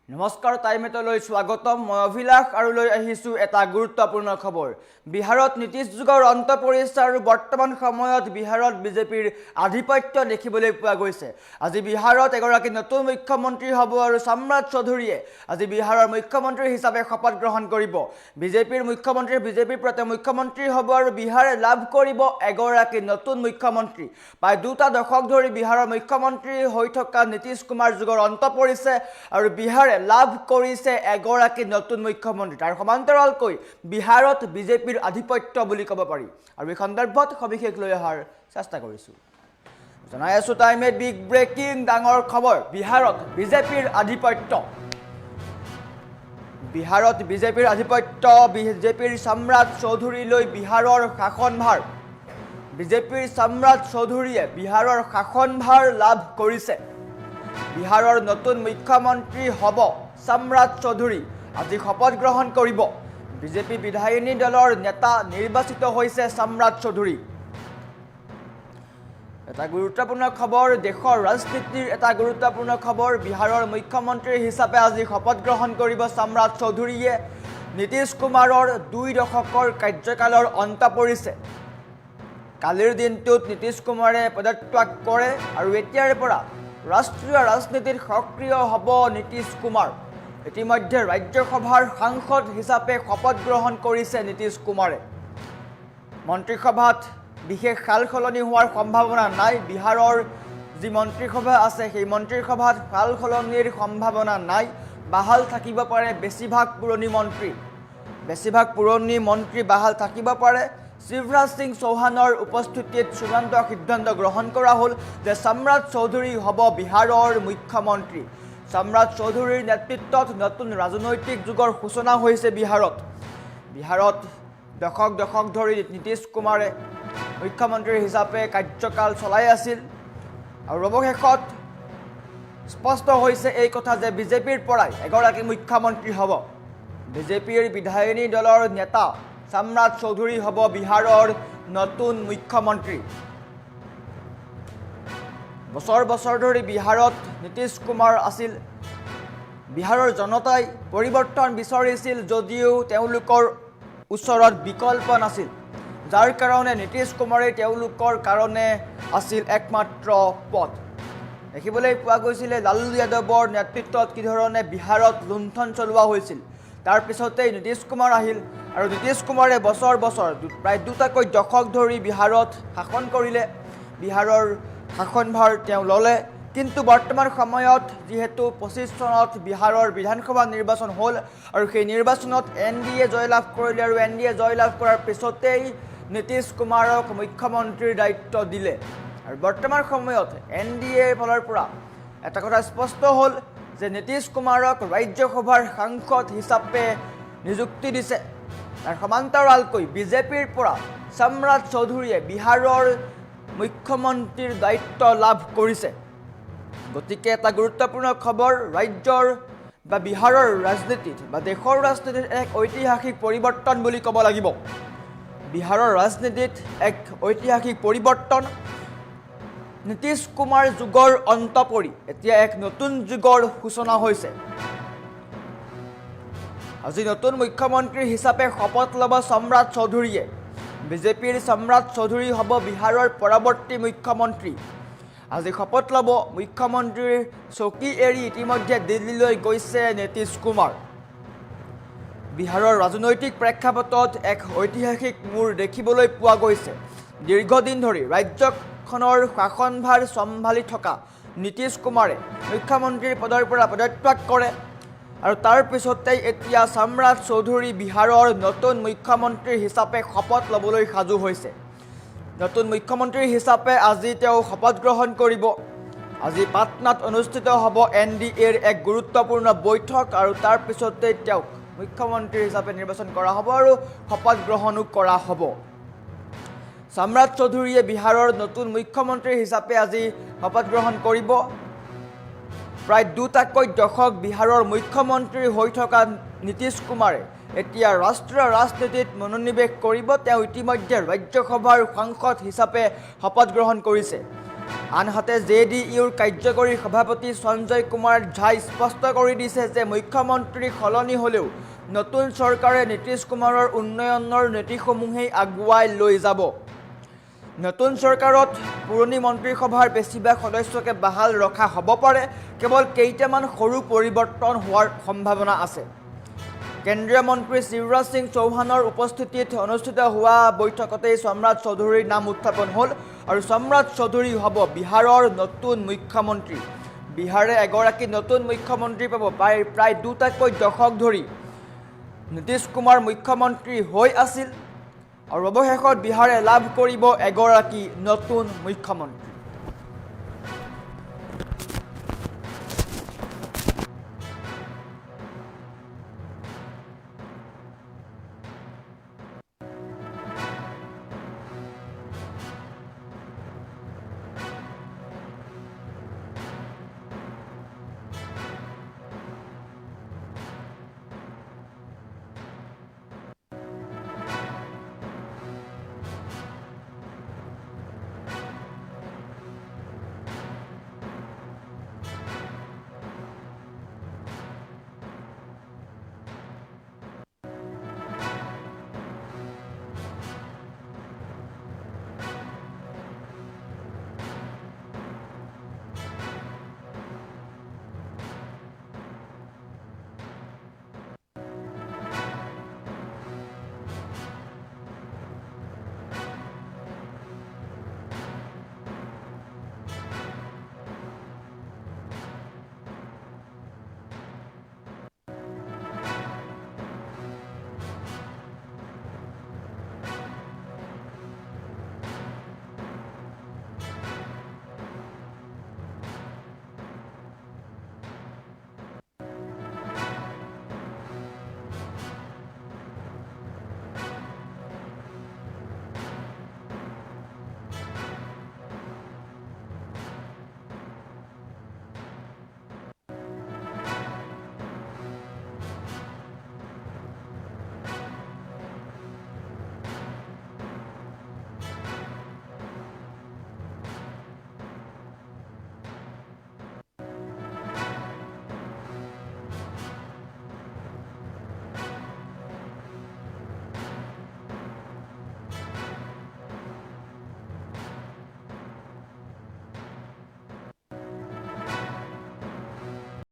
নমস্কাৰ টাইমেটলৈ স্বাগতম মই অভিলাষ আৰু লৈ আহিছো এটা গুৰুত্বপূৰ্ণ খবৰ বিহাৰত নীতিশ যুগৰ অন্ত পৰিছে আৰু বৰ্তমান সময়ত বিহাৰত বিজেপিৰ আধিপত্য দেখিবলৈ পোৱা গৈছে আজি বিহাৰত এগৰাকী নতুন মুখ্যমন্ত্ৰী হ'ব আৰু সম্ৰাট চৌধুৰীয়ে আজি বিহাৰৰ মুখ্যমন্ত্ৰী হিচাপে শপত গ্ৰহণ কৰিব বিজেপিৰ মুখ্যমন্ত্ৰী হ'ব আৰু বিহাৰে লাভ কৰিব এগৰাকী নতুন মুখ্যমন্ত্ৰী প্ৰায় দুটা দশক ধৰি বিহাৰৰ মুখ্যমন্ত্ৰী হৈ থকা নীতিশ কুমাৰ যুগৰ অন্ত পৰিছে আৰু বিহাৰে লাভ কৰিছে এগৰাকী নতুন মুখ্যমন্ত্ৰী তাৰ সমান্তৰালকৈ বিহাৰত বিজেপিৰ আধিপত্য বুলি ক'ব পাৰি আৰু এই সন্দৰ্ভত সবিশেষ লৈ অহাৰ চেষ্টা কৰিছো জনাই আছো টাইমে বিগ ব্ৰেকিং ডাঙৰ খবৰ বিহাৰত বিজেপিৰ আধিপত্য বিজেপিৰ সম্ৰাট চৌধুৰীলৈ বিহাৰৰ শাসনভাৰ বিজেপিৰ সম্ৰাট চৌধুৰীয়ে বিহাৰৰ শাসনভাৰ লাভ কৰিছে বিহাৰৰ নতুন মুখ্যমন্ত্ৰী হ'ব সম্ৰাট চৌধুৰী আজি শপত গ্ৰহণ কৰিব বিজেপি বিধায়িনী দলৰ নেতা নিৰ্বাচিত হৈছে সম্ৰাট চৌধুৰী এটা গুৰুত্বপূৰ্ণ খবৰ দেশৰ ৰাজনীতিৰ এটা গুৰুত্বপূৰ্ণ খবৰ বিহাৰৰ মুখ্যমন্ত্ৰী হিচাপে আজি শপত গ্ৰহণ কৰিব সম্ৰাট চৌধুৰীয়ে নীতিশ কুমাৰৰ 2 দশকৰ কাৰ্যকালৰ অন্ত পৰিছে কালিৰ দিনটোত নীতিশ কুমাৰে পদত্যাগ কৰে আৰু এতিয়াৰ পৰা ৰাষ্ট্ৰীয় ৰাজনীতিত সক্ৰিয় হ'ব নীতিশ কুমাৰ ইতিমধ্যে ৰাজ্যসভাৰ সাংসদ হিচাপে শপত গ্ৰহণ কৰিছে নীতিশ কুমাৰে মন্ত্ৰীসভাত বিশেষ সালসলনি হোৱাৰ সম্ভাৱনা নাই বিহাৰৰ যি মন্ত্ৰীসভা আছে সেই মন্ত্ৰীসভাত সালসলনিৰ সম্ভাৱনা নাই বাহাল থাকিব পাৰে বেছিভাগ পুৰণি মন্ত্ৰী বাহাল থাকিব পাৰে শিৱৰাজ সিং চৌহানৰ উপস্থিতিত চূড়ান্ত সিদ্ধান্ত গ্ৰহণ কৰা হ'ল যে সম্ৰাট চৌধুৰী হ'ব বিহাৰৰ মুখ্যমন্ত্ৰী সম্ৰাট চৌধুৰীৰ নেতৃত্বত নতুন ৰাজনৈতিক যুগৰ সূচনা হৈছে বিহাৰত দশক ধৰি নীতিশ কুমাৰে মুখ্যমন্ত্ৰী হিচাপে কাৰ্যকাল চলাই আছিল আৰু অৱশেষত স্পষ্ট হৈছে এই কথা যে বিজেপিৰ পৰাই এগৰাকী মুখ্যমন্ত্ৰী হ'ব বিজেপিৰ বিধায়িনী দলৰ নেতা সম্ৰাট চৌধুৰী হ'ব বিহাৰৰ নতুন মুখ্যমন্ত্ৰী বছৰ ধৰি বিহাৰত নীতিশ কুমাৰ আছিল বিহাৰৰ জনতাই পৰিৱৰ্তন বিচাৰিছিল যদিও তেওঁলোকৰ ওচৰত বিকল্প নাছিল যাৰ কাৰণে নীতিশ কুমাৰেই তেওঁলোকৰ কাৰণে আছিল একমাত্ৰ পথ দেখিবলৈ পোৱা গৈছিল লালু যাদৱৰ নেতৃত্বত কি ধৰণে বিহাৰত লুণ্ঠন চলোৱা হৈছিল তাৰ পিছতেই নীতিশ কুমাৰ আহিল আৰু নীতিশ কুমাৰে বছৰ প্ৰায় দুটাকৈ দশক ধৰি বিহাৰত শাসন কৰিলে বিহাৰৰ শাসনভাৰ তেওঁ ল'লে কিন্তু বৰ্তমান সময়ত যিহেতু 25 চনত বিহাৰৰ বিধানসভা নিৰ্বাচন হ'ল আৰু সেই নিৰ্বাচনত NDA জয়লাভ কৰিলে আৰু NDA জয়লাভ কৰাৰ পিছতেই নীতিশ কুমাৰক মুখ্যমন্ত্ৰীৰ দায়িত্ব দিলে আৰু বৰ্তমান সময়ত NDAৰ ফালৰ পৰা এটা কথা স্পষ্ট হ'ল যে নীতিশ কুমাৰক ৰাজ্যসভাৰ সাংসদ হিচাপে নিযুক্তি দিছে তাৰ সমান্তৰালকৈ বিজেপিৰ পৰা সম্ৰাট চৌধুৰীয়ে বিহাৰৰ মুখ্যমন্ত্ৰীৰ দায়িত্ব লাভ কৰিছে গতিকে এটা গুৰুত্বপূৰ্ণ খবৰ ৰাজ্যৰ বা বিহাৰৰ ৰাজনীতিত বা দেশৰ ৰাজনীতিত এক ঐতিহাসিক পৰিৱৰ্তন বুলি ক'ব লাগিব বিহাৰৰ ৰাজনীতিত এক ঐতিহাসিক পৰিৱৰ্তন নীতিশ কুমাৰ যুগৰ অন্ত পৰি এতিয়া এক নতুন যুগৰ সূচনা হৈছে আজি নতুন মুখ্যমন্ত্ৰী হিচাপে শপত ল'ব সম্ৰাট চৌধুৰীয়ে বিজেপিৰ সম্ৰাট চৌধুৰী হ'ব বিহাৰৰ পৰৱৰ্তী মুখ্যমন্ত্ৰী আজি শপত ল'ব মুখ্যমন্ত্ৰীৰ চকী এৰি ইতিমধ্যে দিল্লীলৈ গৈছে নীতিশ কুমাৰ বিহাৰৰ ৰাজনৈতিক প্ৰেক্ষাপটত এক ঐতিহাসিক মূৰ দেখিবলৈ পোৱা গৈছে দীৰ্ঘদিন ধৰি ৰাজ্যখনৰ শাসনভাৰ চম্ভালি থকা নীতিশ কুমাৰে মুখ্যমন্ত্ৰীৰ পদৰ পৰা পদত্যাগ কৰে আৰু তাৰ পিছতেই এতিয়া সম্ৰাট চৌধুৰী বিহাৰৰ নতুন মুখ্যমন্ত্ৰী হিচাপে শপত ল'বলৈ সাজু হৈছে নতুন মুখ্যমন্ত্ৰী হিচাপে আজি তেওঁ শপত গ্ৰহণ কৰিব আজি পাটনাত অনুষ্ঠিত হ'ব NDAৰ এক গুৰুত্বপূৰ্ণ বৈঠক আৰু তাৰ পিছতেই তেওঁক মুখ্যমন্ত্ৰী হিচাপে নিৰ্বাচন কৰা হ'ব আৰু শপত গ্ৰহণো কৰা হ'ব সম্ৰাট চৌধুৰীয়ে বিহাৰৰ নতুন মুখ্যমন্ত্ৰী হিচাপে আজি শপত গ্ৰহণ কৰিব প্ৰায় দুটাকৈ দশক বিহাৰৰ মুখ্যমন্ত্ৰী হৈ থকা নীতিশ কুমাৰে এতিয়া ৰাষ্ট্ৰীয় ৰাজনীতিত মনোনিৱেশ কৰিব তেওঁ ইতিমধ্যে ৰাজ্যসভাৰ সাংসদ হিচাপে শপত গ্ৰহণ কৰিছে আনহাতে JDUৰ কাৰ্যকৰী সভাপতি সঞ্জয় কুমাৰ ঝাই স্পষ্ট কৰি দিছে যে মুখ্যমন্ত্ৰী সলনি হ'লেও নতুন চৰকাৰে নীতিশ কুমাৰৰ উন্নয়নৰ নীতিসমূহেই আগুৱাই লৈ যাব। নতুন চৰকাৰত পুৰণি মন্ত্ৰীসভাৰ বেছিভাগ সদস্যকে বাহাল ৰখা হ'ব পাৰে, কেৱল কেইটামান সৰু পৰিৱৰ্তন হোৱাৰ সম্ভাৱনা আছে। কেন্দ্ৰীয় মন্ত্ৰী শিৱৰাজ সিং চৌহানৰ উপস্থিতিত অনুষ্ঠিত হোৱা বৈঠকতেই সম্ৰাট চৌধুৰীৰ নাম উত্থাপন হ'ল আৰু সম্ৰাট চৌধুৰী হ'ব বিহাৰৰ নতুন মুখ্যমন্ত্ৰী। বিহাৰে এগৰাকী নতুন মুখ্যমন্ত্ৰী পাব। প্ৰায় দুটাকৈ দশক ধৰি নীতিশ কুমাৰ মুখ্যমন্ত্ৰী হৈ আছিল আৰু অৱশেষত বিহাৰে লাভ কৰিব এগৰাকী নতুন মুখ্যমন্ত্ৰী।